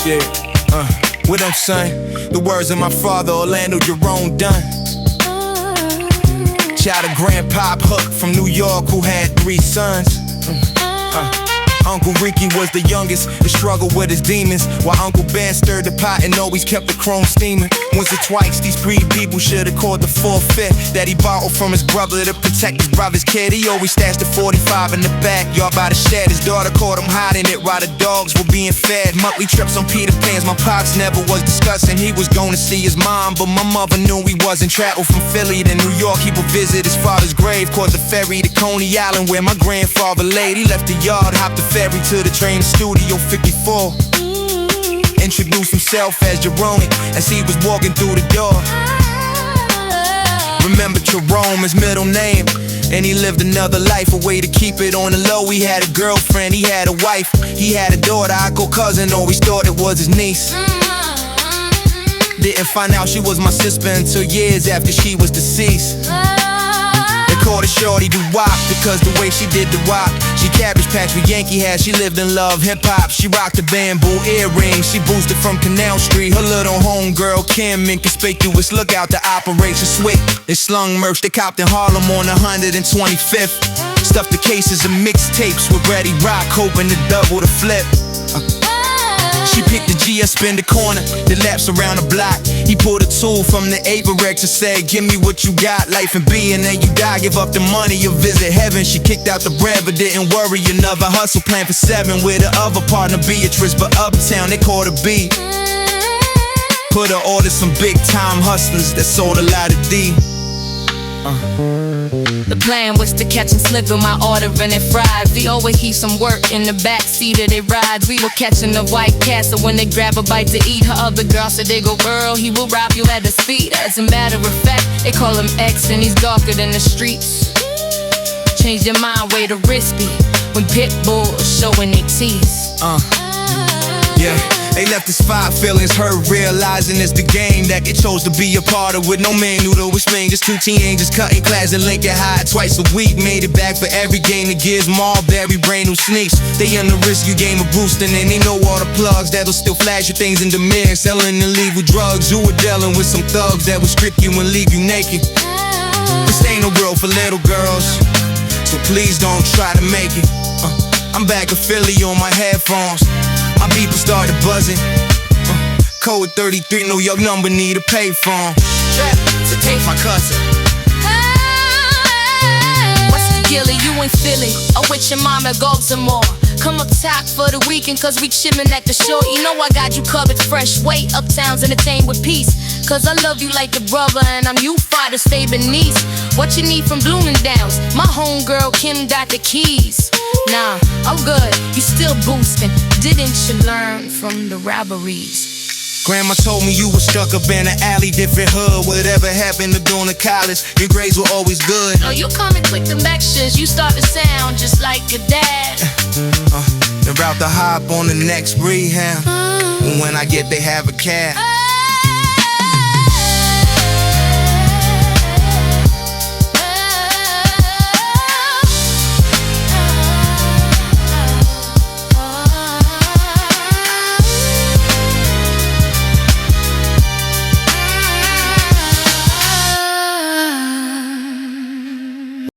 Yeah, what up, son? The words of my father, Orlando Jerome done. Child of Grandpa Hook from New York who had 3 sons. Uncle Ricky was the youngest to struggle with his demons, while Uncle Ben stirred the pot and always kept the chrome steaming. Once or twice, these greedy people should've called the forfeit that he borrowed from his brother to protect his brother's kid. He always stashed the 45 in the backyard by the shed. His daughter caught him hiding it while the dogs were being fed. Monthly trips on Peter Pan's, my pops never was discussing. He was going to see his mom, but my mother knew he wasn't. Traveled from Philly to New York, he would visit his father's grave. Caught the ferry to Coney Island where my grandfather laid. He left the yard, hopped the ferry to the train to Studio 54. Introduced himself as Jerome as he was walking through the door. Remember Jerome, his middle name, and he lived another life, a way to keep it on the low. He had a girlfriend, he had a wife, he had a daughter. I go cousin, always thought it was his niece. Didn't find out she was my sister until years after she was deceased. They called her Shorty Doo-Wop because the way she did the wop. She cabbage patch with Yankee hat, she lived and loved hip-hop. She rocked the bamboo earrings, she boosted from Canal Street. Her little homegirl Kim, inconspicuous, look out the Operation Swift. They slung merch, they copped in Harlem on 125th. Stuffed the cases of mixtapes with Ready Rock, hoping to double the flip. She picked the G, I spin the corner, then laps around the block. He pulled a tool from the Aperex and said, give me what you got, life and be, and then you die. Give up the money, you'll visit heaven. She kicked out the bread, but didn't worry. Another hustle plan for 7 with her other partner Beatrice, but uptown they called her B. Put her order some big time hustlers that sold a lot of D. The plan was to catch and slip in my order and it fries. We always keep some work in the backseat of their rides. We were catching the White Castle when they grab a bite to eat. Her other girl said they go, girl, he will rob you at his feet. As a matter of fact, they call him X and he's darker than the streets. Change your mind, way to risky when pit bulls showing their teeth. Yeah. They left his 5 feelings hurt, realizing it's the game that they chose to be a part of with no manual to explain. Just 2 teenagers cutting class in Lincoln High twice a week. Made it back for every game that gives Marbury brand new sneaks. They in the risky game of boosting and they know all the plugs that'll still flash your things in the mirror. Selling illegal drugs, you were dealing with some thugs that would strip you and leave you naked. This ain't no world for little girls, so please don't try to make it. I'm back in Philly on my headphones. My people started buzzing. Code 33, New York number, need a payphone. Trap to take my cousin. What's the dealie? You in Philly or with your mama, go some more. Come up top for the weekend cause we chillin' at the shore. You know I got you covered fresh. Wait, uptown's entertained with peace. Cause I love you like the brother and I'm you far to stay beneath. What you need from Bloomingdale's? My homegirl Kim got the keys. Nah, I'm good, you still boosting. Didn't you learn from the robberies? Grandma told me you was stuck up in an alley, different hood. Whatever happened to going to college, your grades were always good. No, you coming quick to lectures, you start to sound just like your dad. They're about to hop on the next rehab. When I get they have a cab.